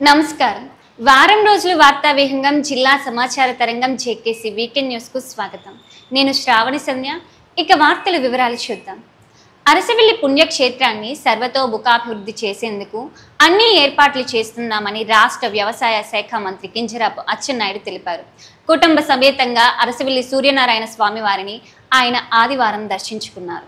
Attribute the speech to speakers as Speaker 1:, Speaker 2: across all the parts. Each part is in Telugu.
Speaker 1: నమస్కారం. వారం రోజుల వార్తా విహంగం జిల్లా సమాచార తరంగం జేకేసీ వీకెండ్ న్యూస్ కు స్వాగతం. నేను శ్రావణి సంధ్య. ఇక వార్తల వివరాలు చూద్దాం. అరసవిల్లి పుణ్యక్షేత్రాన్ని సర్వతోముఖాభివృద్ధి చేసేందుకు అన్ని ఏర్పాట్లు చేస్తున్నామని రాష్ట్ర వ్యవసాయ శాఖ మంత్రి కింజరాపు అచ్చెన్నాయుడు తెలిపారు. కుటుంబ సమేతంగా అరసవిల్లి సూర్యనారాయణ స్వామి వారిని ఆయన ఆదివారం దర్శించుకున్నారు.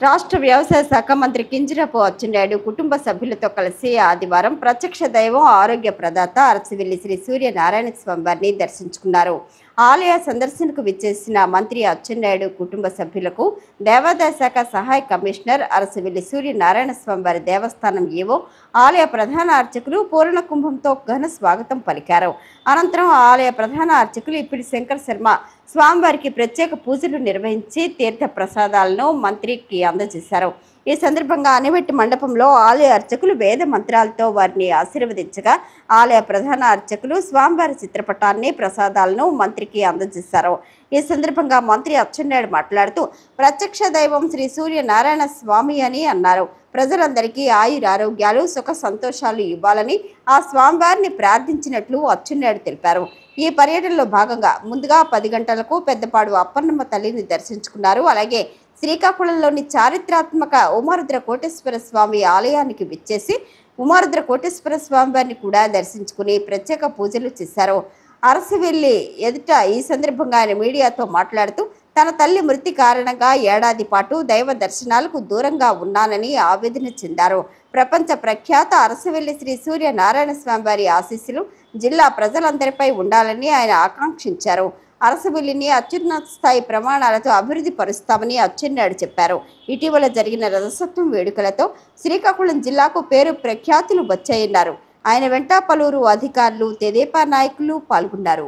Speaker 2: రాష్ట్ర వ్యవసాయ శాఖ మంత్రి కింజరాపు అచ్చెన్నాయుడు కుటుంబ సభ్యులతో కలిసి ఆదివారం ప్రత్యక్ష దైవం ఆరోగ్య ప్రదాత అరసవిల్లి శ్రీ సూర్యనారాయణ స్వామి వారిని దర్శించుకున్నారు. ఆలయ సందర్శనకు విచ్చేసిన మంత్రి అచ్చెన్నాయుడు కుటుంబ సభ్యులకు దేవాదాయ శాఖ సహాయ కమిషనర్ అరసవిల్లి సూర్యనారాయణ స్వామి వారి దేవస్థానం ఏవో ఆలయ ప్రధాన అర్చకులు పూర్ణ కుంభంతో ఘన స్వాగతం పలికారు. అనంతరం ఆలయ ప్రధాన అర్చకులు ఇప్పిడి శంకర్ శర్మ స్వామివారికి ప్రత్యేక పూజలు నిర్వహించి తీర్థ ప్రసాదాలను మంత్రికి అందజేశారు. ఈ సందర్భంగా అనివెట్టి మండపంలో ఆలయ అర్చకులు వేద మంత్రాలతో వారిని ఆశీర్వదించగా ఆలయ ప్రధాన అర్చకులు స్వామివారి చిత్రపటాన్ని ప్రసాదాలను మంత్రికి అందజేశారు. ఈ సందర్భంగా మంత్రి అచ్చెన్నాయుడు మాట్లాడుతూ ప్రత్యక్ష దైవం శ్రీ సూర్యనారాయణ స్వామి అని అన్నారు. ప్రజలందరికీ ఆయురారోగ్యాలు సుఖ సంతోషాలు ఇవ్వాలని ఆ స్వామివారిని ప్రార్థించినట్లు అచ్చెన్నాయుడు తెలిపారు. ఈ పర్యటనలో భాగంగా ముందుగా 10 గంటలకు పెద్దపాడు అప్పన్నమ్మ తల్లిని దర్శించుకున్నారు. అలాగే శ్రీకాకుళంలోని చారిత్రాత్మక ఉమారుద్ర కోటేశ్వర స్వామి ఆలయానికి విచ్చేసి ఉమారుద్ర కోటేశ్వర స్వామి వారిని కూడా దర్శించుకుని ప్రత్యేక పూజలు చేశారు. అరసవిల్లి ఎదుట ఈ సందర్భంగా ఆయన మీడియాతో మాట్లాడుతూ తన తల్లి మృతి కారణంగా ఏడాది పాటు దైవ దర్శనాలకు దూరంగా ఉన్నానని ఆవేదన చెందారు. ప్రపంచ ప్రఖ్యాత అరసవిల్లి శ్రీ సూర్యనారాయణ స్వామి వారి ఆశీస్సులు జిల్లా ప్రజలందరిపై ఉండాలని ఆయన ఆకాంక్షించారు. అరసవిల్లిని అత్యున్నత స్థాయి ప్రమాణాలతో అభివృద్ధి పరుస్తామని అచ్చెన్నాయుడు చెప్పారు. ఇటీవల జరిగిన రథసప్తమి వేడుకలతో శ్రీకాకుళం జిల్లాకు పేరు ప్రఖ్యాతులు వచ్చాయన్నారు. ఆయన వెంట పలువురు అధికారులు తెదేపా నాయకులు పాల్గొన్నారు.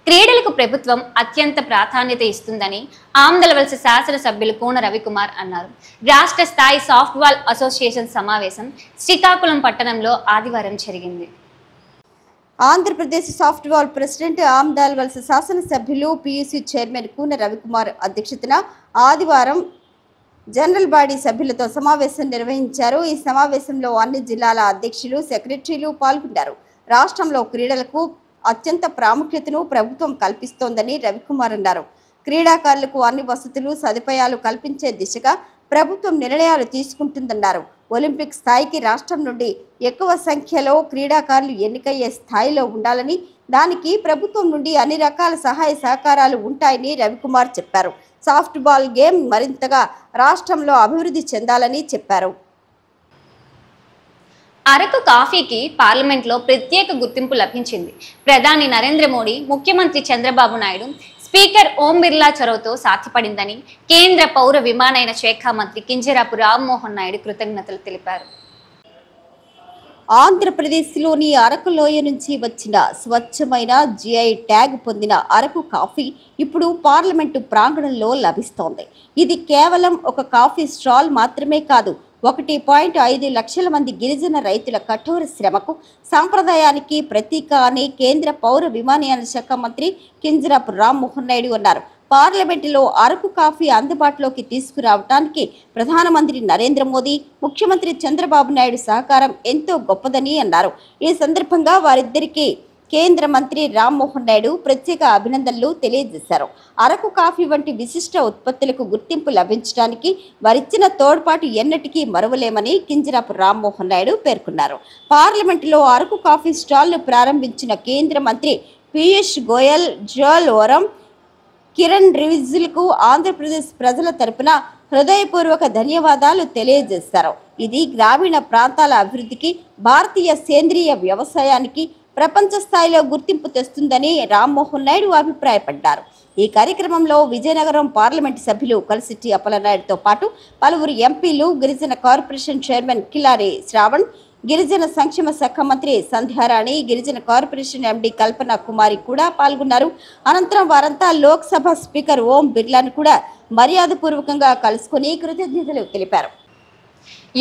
Speaker 1: క్రీడలకు ప్రభుత్వం అత్యంత ప్రాధాన్యత ఇస్తుందని ఆమ్దలవలస శాసనసభ్యులు కూన రవికుమార్ అన్నారు. రాష్ట్ర స్థాయి సాఫ్ట్బాల్ అసోసియేషన్ సమావేశం శ్రీకాకుళం పట్టణంలో ఆదివారం జరిగింది.
Speaker 2: ఆంధ్రప్రదేశ్ సాఫ్ట్బాల్ ప్రెసిడెంట్ ఆమ్దాల్వలస శాసనసభ్యులు పియూసీ చైర్మన్ కూన రవికుమార్ అధ్యక్షతన ఆదివారం జనరల్ బాడీ సభ్యులతో సమావేశం నిర్వహించారు. ఈ సమావేశంలో అన్ని జిల్లాల అధ్యక్షులు సెక్రటరీలు పాల్గొన్నారు. రాష్ట్రంలో క్రీడలకు అత్యంత ప్రాముఖ్యతను ప్రభుత్వం కల్పిస్తోందని రవికుమార్ అన్నారు. క్రీడాకారులకు అన్ని వసతులు సదుపాయాలు కల్పించే దిశగా ప్రభుత్వం నిర్ణయాలు తీసుకుంటుందన్నారు. ఒలింపిక్ స్థాయికి రాష్ట్రం నుండి ఎక్కువ సంఖ్యలో క్రీడాకారులు ఎన్నికయ్యే స్థాయిలో ఉండాలని, దానికి ప్రభుత్వం నుండి అన్ని రకాల సహాయ సహకారాలు ఉంటాయని రవికుమార్ చెప్పారు. సాఫ్ట్బాల్ గేమ్ మరింతగా రాష్ట్రంలో అభివృద్ధి చెందాలని చెప్పారు.
Speaker 1: అరకు కాఫీకి పార్లమెంట్లో ప్రత్యేక గుర్తింపు లభించింది. ప్రధాని నరేంద్ర మోడీ, ముఖ్యమంత్రి చంద్రబాబు నాయుడు, స్పీకర్ ఓం బిర్లా చొరవతో సాధ్యపడిందని కేంద్ర పౌర విమానయాన శాఖ మంత్రి కింజరాపు రామ్మోహన్ నాయుడు కృతజ్ఞతలు తెలిపారు.
Speaker 2: ఆంధ్రప్రదేశ్లోని అరకు లోయ నుంచి వచ్చిన స్వచ్ఛమైన జిఐ ట్యాగ్ పొందిన అరకు కాఫీ ఇప్పుడు పార్లమెంటు ప్రాంగణంలో లభిస్తోంది. ఇది కేవలం ఒక కాఫీ స్టాల్ మాత్రమే కాదు, 1.5 లక్షల మంది గిరిజన రైతుల కఠోర శ్రమకు, సాంప్రదాయానికి ప్రతీక అని కేంద్ర పౌర విమానయాన శాఖ మంత్రి కింజరాపు రామ్మోహన్ నాయుడు అన్నారు. పార్లమెంటులో అరకు కాఫీ అందుబాటులోకి తీసుకురావడానికి ప్రధానమంత్రి నరేంద్ర మోదీ, ముఖ్యమంత్రి చంద్రబాబు నాయుడు సహకారం ఎంతో గొప్పదని అన్నారు. ఈ సందర్భంగా వారిద్దరికీ కేంద్ర మంత్రి రామ్మోహన్ నాయుడు ప్రత్యేక అభినందనలు తెలియజేశారు. అరకు కాఫీ వంటి విశిష్ట ఉత్పత్తులకు గుర్తింపు లభించడానికి వారిచ్చిన తోడ్పాటు ఎన్నటికీ మరువలేమని కింజరాపు రామ్మోహన్ నాయుడు పేర్కొన్నారు. పార్లమెంటులో అరకు కాఫీ స్టాల్ను ప్రారంభించిన కేంద్ర మంత్రి పీయూష్ గోయల్, జోల్ ఓరం, కిరణ్ రిజిజులకు ఆంధ్రప్రదేశ్ ప్రజల తరపున హృదయపూర్వక ధన్యవాదాలు తెలియజేశారు. ఇది గ్రామీణ ప్రాంతాల అభివృద్ధికి, భారతీయ సేంద్రియ వ్యవసాయానికి ప్రపంచ స్థాయిలో గుర్తింపు తెస్తుందని రామ్మోహన్ నాయుడు అభిప్రాయపడ్డారు. ఈ కార్యక్రమంలో విజయనగరం పార్లమెంటు సభ్యులు కలిసిటి అప్పలనాయుడుతో పాటు పలువురు ఎంపీలు, గిరిజన కార్పొరేషన్ చైర్మన్ కిలారి శ్రావణ్, గిరిజన సంక్షేమ శాఖ మంత్రి సంధ్యారాణి, గిరిజన కార్పొరేషన్ ఎండి కల్పన కుమారి కూడా పాల్గొన్నారు. అనంతరం వారంతా లోక్సభ స్పీకర్ ఓం బిర్లాను కూడా మర్యాదపూర్వకంగా కలుసుకుని కృతజ్ఞతలు తెలిపారు.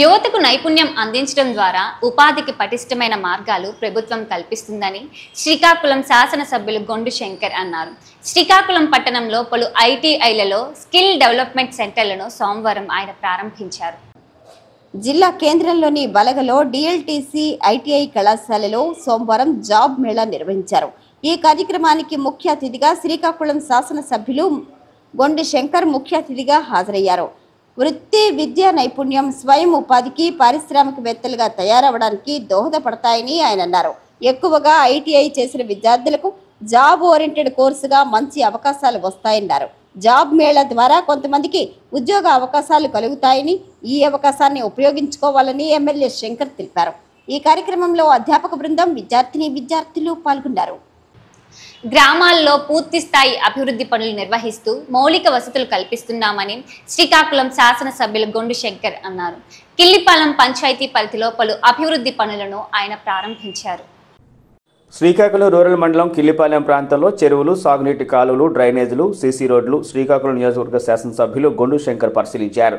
Speaker 1: యువతకు నైపుణ్యం అందించడం ద్వారా ఉపాధికి పటిష్టమైన మార్గాలు ప్రభుత్వం కల్పిస్తుందని శ్రీకాకుళం శాసనసభ్యులు గొండు శంకర్ అన్నారు. శ్రీకాకుళం పట్టణంలో పలు ఐటీఐలలో స్కిల్ డెవలప్మెంట్ సెంటర్లను సోమవారం ఆయన ప్రారంభించారు.
Speaker 2: జిల్లా కేంద్రంలోని బలగలో డిఎల్టీసీ ఐటీఐ కళాశాలలో సోమవారం జాబ్ మేళా నిర్వహించారు. ఈ కార్యక్రమానికి ముఖ్య అతిథిగా శ్రీకాకుళం శాసనసభ్యులు గొండి శంకర్ ముఖ్య అతిథిగా హాజరయ్యారు. వృత్తి విద్యా నైపుణ్యం స్వయం ఉపాధికి పారిశ్రామికవేత్తలుగా తయారవడానికి దోహదపడతాయని ఆయన అన్నారు. ఎక్కువగా ఐటీఐ చేసిన విద్యార్థులకు జాబ్ ఓరియంటెడ్ కోర్సుగా మంచి అవకాశాలు వస్తాయన్నారు. జాబ్ మేళా ద్వారా కొంతమందికి ఉద్యోగ అవకాశాలు కలుగుతాయని, ఈ అవకాశాన్ని ఉపయోగించుకోవాలని ఎమ్మెల్యే శంకర్ తెలిపారు. ఈ కార్యక్రమంలో అధ్యాపక బృందం, విద్యార్థులు పాల్గొన్నారు.
Speaker 1: గ్రామాల్లో పూర్తి స్థాయి అభివృద్ధి పనులు నిర్వహిస్తూ మౌలిక వసతులు కల్పిస్తున్నామని శ్రీకాకుళం శాసనసభ్యులు గొండు శంకర్ అన్నారు. కిల్లిపాలెం పంచాయతీ పరిధిలో పలు అభివృద్ధి పనులను ఆయన ప్రారంభించారు.
Speaker 3: శ్రీకాకుళం రూరల్ మండలం కిల్లిపాలెం ప్రాంతంలో చెరువులు, సాగునీటి కాలువలు, డ్రైనేజీలు, సీసీ రోడ్లు శ్రీకాకుళం నియోజకవర్గ శాసనసభ్యులు గొండు శంకర్ పరిశీలించారు.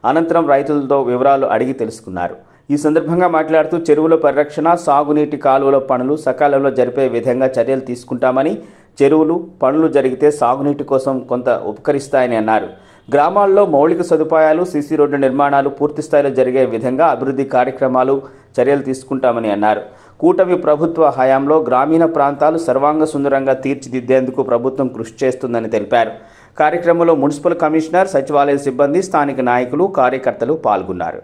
Speaker 3: అనంతరం రైతులతో వివరాలు అడిగి తెలుసుకున్నారు. ఈ సందర్భంగా మాట్లాడుతూ చెరువుల పరిరక్షణ, సాగునీటి కాలువల పనులు సకాలంలో జరిపే విధంగా చర్యలు తీసుకుంటామని, చెరువులు పనులు జరిగితే సాగునీటి కోసం కొంత ఉపకరిస్తాయని అన్నారు. గ్రామాల్లో మౌలిక సదుపాయాలు, సీసీ రోడ్డు నిర్మాణాలు పూర్తి స్థాయిలో జరిగే విధంగా అభివృద్ధి కార్యక్రమాలు చర్యలు తీసుకుంటామని అన్నారు. కూటమి ప్రభుత్వ హయాంలో గ్రామీణ ప్రాంతాలు సర్వాంగ సుందరంగా తీర్చిదిద్దేందుకు ప్రభుత్వం కృషి చేస్తుందని తెలిపారు. కార్యక్రమంలో మున్సిపల్ కమిషనర్, సచివాలయ సిబ్బంది, స్థానిక నాయకులు, కార్యకర్తలు పాల్గొన్నారు.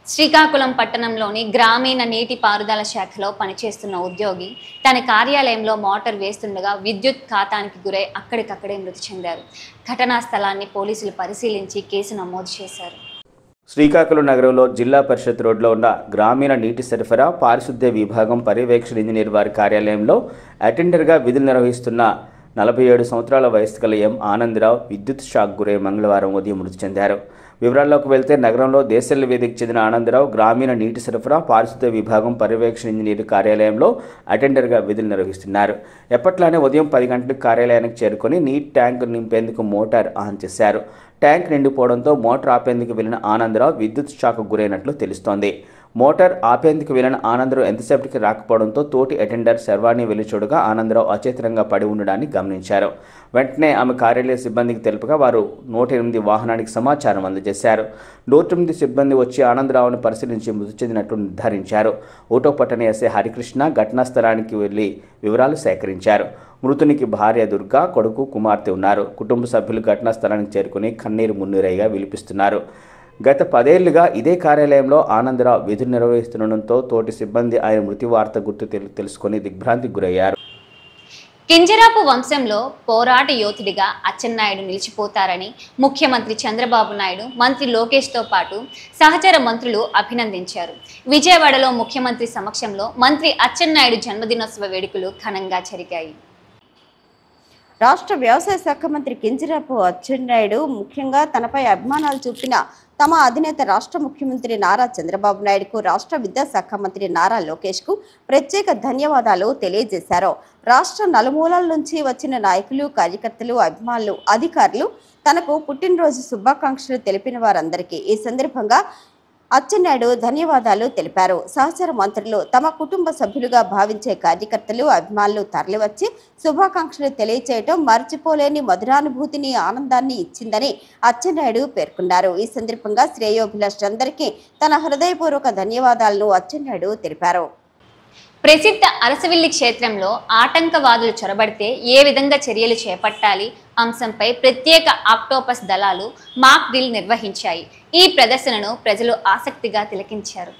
Speaker 1: శ్రీకాకుళం పట్టణంలోని గ్రామీణ నీటి పారుదల శాఖలో పనిచేస్తున్న ఉద్యోగి తన కార్యాలయంలో మోటార్ వేస్తుండగా విద్యుత్ ఘాతానికి గురై అక్కడికక్కడే మృతి చెందారు. ఘటనా స్థలాన్ని పోలీసులు పరిశీలించి కేసు నమోదు చేశారు.
Speaker 3: శ్రీకాకుళం నగరంలో జిల్లా పరిషత్ రోడ్లో ఉన్న గ్రామీణ నీటి సరఫరా పారిశుద్ధ్య విభాగం పర్యవేక్షణ ఇంజనీర్ వారి కార్యాలయంలో అటెండర్గా విధులు నిర్వహిస్తున్న 47 సంవత్సరాల వయసు గల ఎం ఆనందరావు విద్యుత్ షాక్ గురై మంగళవారం ఉదయం మృతి చెందారు. వివరాల్లోకి వెళ్తే నగరంలో దేశల్ల వీధికి చెందిన ఆనందరావు గ్రామీణ నీటి సరఫరా పారిశుద్ధ్య విభాగం పర్యవేక్షణ ఇంజనీర్ కార్యాలయంలో అటెండర్గా విధులు నిర్వహిస్తున్నారు. ఎప్పట్లానే ఉదయం 10 గంటలకు కార్యాలయానికి చేరుకొని నీటి ట్యాంక్ నింపేందుకు మోటార్ ఆన్ చేశారు. ట్యాంక్ నిండిపోవడంతో మోటార్ ఆపేందుకు వెళ్లిన ఆనందరావు విద్యుత్ షాక్ గురైనట్లు తెలుస్తోంది. మోటార్ ఆపేందుకు వెళ్లిన ఆనందరావు ఎంతసేపటికి రాకపోవడంతో తోటి అటెండర్ శర్వాణి వెళ్లి చూడగా ఆనందరావు అచేతనంగా పడి ఉండడాన్ని గమనించారు. వెంటనే ఆమె కార్యాలయ సిబ్బందికి తెలుపగా వారు 108 వాహనానికి సమాచారం అందజేశారు. 108 సిబ్బంది వచ్చి ఆనందరావును పరిశీలించి మృతి చెందినట్లు నిర్ధారించారు. ఓటో పట్టణ ఎస్ఐ హరికృష్ణ ఘటనా స్థలానికి వెళ్లి వివరాలు సేకరించారు. మృతునికి భార్య దుర్గా, కొడుకు, కుమార్తె ఉన్నారు. కుటుంబ సభ్యులు ఘటనా స్థలానికి చేరుకుని కన్నీరు మున్నీరైగా విలిపిస్తున్నారు. గత 10 ఏళ్లుగా ఇదే కార్యాలయంలో ఆనందరావు విధులు నిర్వహిస్తుండటంతో తోటి సిబ్బంది ఆయన మృతి వార్త గుర్తు తెలుసుకుని దిగ్భ్రాంతికి గురయ్యారు.
Speaker 1: కింజరాపు వంశంలో పోరాట యోధుడిగా అచ్చెన్నాయుడు నిలిచిపోతారని ముఖ్యమంత్రి చంద్రబాబు నాయుడు, మంత్రి లోకేష్తో పాటు సహచర మంత్రులు అభినందించారు. విజయవాడలో ముఖ్యమంత్రి సమక్షంలో మంత్రి అచ్చెన్నాయుడు జన్మదినోత్సవ వేడుకలు ఘనంగా జరిగాయి.
Speaker 2: రాష్ట్ర వ్యవసాయ శాఖ మంత్రి కింజరాపు అచ్చెన్నాయుడు ముఖ్యంగా తనపై అభిమానాలు చూపిన తమ అధినేత రాష్ట్ర ముఖ్యమంత్రి నారా చంద్రబాబు నాయుడుకు, రాష్ట్ర విద్యాశాఖ మంత్రి నారా లోకేష్కు ప్రత్యేక ధన్యవాదాలు తెలియజేశారు. రాష్ట్ర నలుమూలల నుంచి వచ్చిన నాయకులు, కార్యకర్తలు, అభిమానులు, అధికారులు తనకు పుట్టినరోజు శుభాకాంక్షలు తెలిపిన వారందరికీ ఈ సందర్భంగా అచ్చెన్నాయుడు ధన్యవాదాలు తెలిపారు. సహచర మంత్రులు, తమ కుటుంబ సభ్యులుగా భావించే కార్యకర్తలు, అభిమానులు తరలివచ్చి శుభాకాంక్షలు తెలియచేయటం మర్చిపోలేని మధురానుభూతిని, ఆనందాన్ని ఇచ్చిందని అచ్చెన్నాయుడు పేర్కొన్నారు. ఈ సందర్భంగా శ్రేయోభిలాషులందరికీ తన హృదయపూర్వక ధన్యవాదాలను అచ్చెన్నాయుడు తెలిపారు.
Speaker 1: ప్రసిద్ధ అరసవిల్లి క్షేత్రంలో ఆటంకవాదులు చొరబడితే ఏ విధంగా చర్యలు చేపట్టాలి అంశంపై ప్రత్యేక ఆక్టోపస్ దళాలు మాక్ డ్రిల్ నిర్వహించాయి. ఈ ప్రదర్శనను ప్రజలు ఆసక్తిగా తిలకించారు.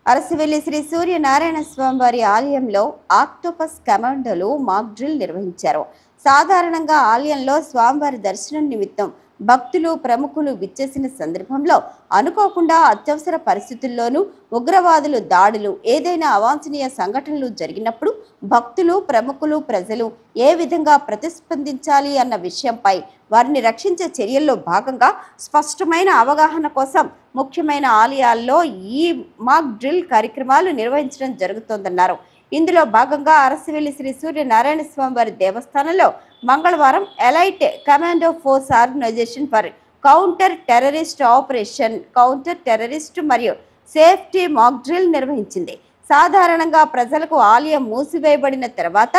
Speaker 2: అరసవిల్లి శ్రీ సూర్యనారాయణ స్వామి వారి ఆలయంలో ఆక్టోపస్ కమాండోలు మాక్ డ్రిల్ నిర్వహించారు. సాధారణంగా ఆలయంలో స్వామివారి దర్శనం నిమిత్తం భక్తులు, ప్రముఖులు విచ్చేసిన సందర్భంలో అనుకోకుండా అత్యవసర పరిస్థితుల్లోనూ ఉగ్రవాదులు దాడులు, ఏదైనా అవాంఛనీయ సంఘటనలు జరిగినప్పుడు భక్తులు, ప్రముఖులు, ప్రజలు ఏ విధంగా ప్రతిస్పందించాలి అన్న విషయంపై వారిని రక్షించే చర్యల్లో భాగంగా స్పష్టమైన అవగాహన కోసం ముఖ్యమైన ఆలయాల్లో ఈ మాక్ డ్రిల్ కార్యక్రమాలు నిర్వహించడం జరుగుతోందన్నారు. ఇందులో భాగంగా అరసవిల్లి శ్రీ సూర్యనారాయణ స్వామి వారి దేవస్థానంలో మంగళవారం elite commando force organisation for counter terrorist operation, counter terrorist మరియు సేఫ్టీ మాక్ డ్రిల్ నిర్వహించింది. సాధారణంగా ప్రజలకు ఆలయం మూసివేయబడిన తర్వాత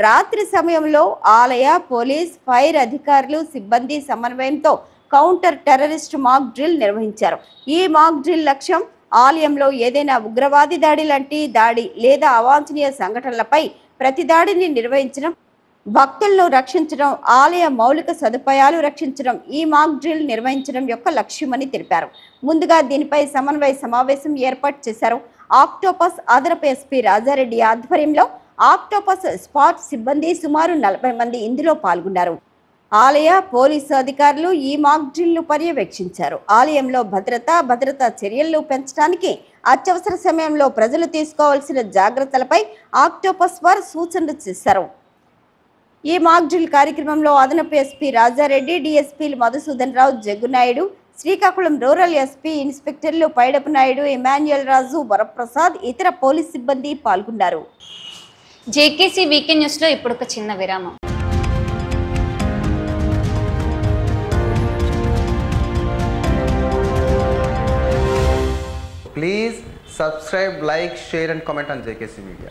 Speaker 2: రాత్రి సమయంలో ఆలయ, పోలీస్, ఫైర్ అధికారులు, సిబ్బంది సమన్వయంతో కౌంటర్ టెర్రరిస్ట్ మాక్ డ్రిల్ నిర్వహించారు. ఈ మాక్ డ్రిల్ లక్ష్యం ఆలయంలో ఏదైనా ఉగ్రవాది దాడి లాంటి దాడి లేదా అవాంఛనీయ సంఘటనలపై ప్రతి దాడిని నిర్వహించడం, భక్తులను రక్షించడం, ఆలయ మౌలిక సదుపాయాలు రక్షించడం ఈ మాక్ డ్రిల్ నిర్వహించడం యొక్క లక్ష్యమని తెలిపారు. ముందుగా దీనిపై సమన్వయ సమావేశం ఏర్పాటు చేశారు. ఆక్టోపస్ అదనపు ఎస్పీ రాజారెడ్డి ఆధ్వర్యంలో ఆక్టోపస్ స్పాట్ సిబ్బంది సుమారు 40 మంది ఇందులో పాల్గొన్నారు. ఆలయ పోలీసు అధికారులు ఈ మాక్ డ్రిల్ను పర్యవేక్షించారు. ఆలయంలో భద్రతా చర్యలను పెంచడానికి అత్యవసర సమయంలో ప్రజలు తీసుకోవాల్సిన జాగ్రత్తలపై ఆక్టోపస్ వారు సూచనలు చేశారు. ఈ మాక్ డ్రిల్ కార్యక్రమంలో అదనపు ఎస్పీ రాజారెడ్డి, డిఎస్పీలు మధుసూదన్ రావు, జగ్గునాయుడు, శ్రీకాకుళం రూరల్ ఎస్పీ ఇన్స్పెక్టర్లు పైడపు నాయుడు, ఎమాన్యుయల్ రాజు, వరప్రసాద్, ఇతర పోలీస్ సిబ్బంది పాల్గొన్నారు.
Speaker 1: జేకేసీ వీకెండ్ న్యూస్లో ఇప్పుడు ఒక చిన్న విరామం.
Speaker 4: Please subscribe, like, share and comment on JKC Media.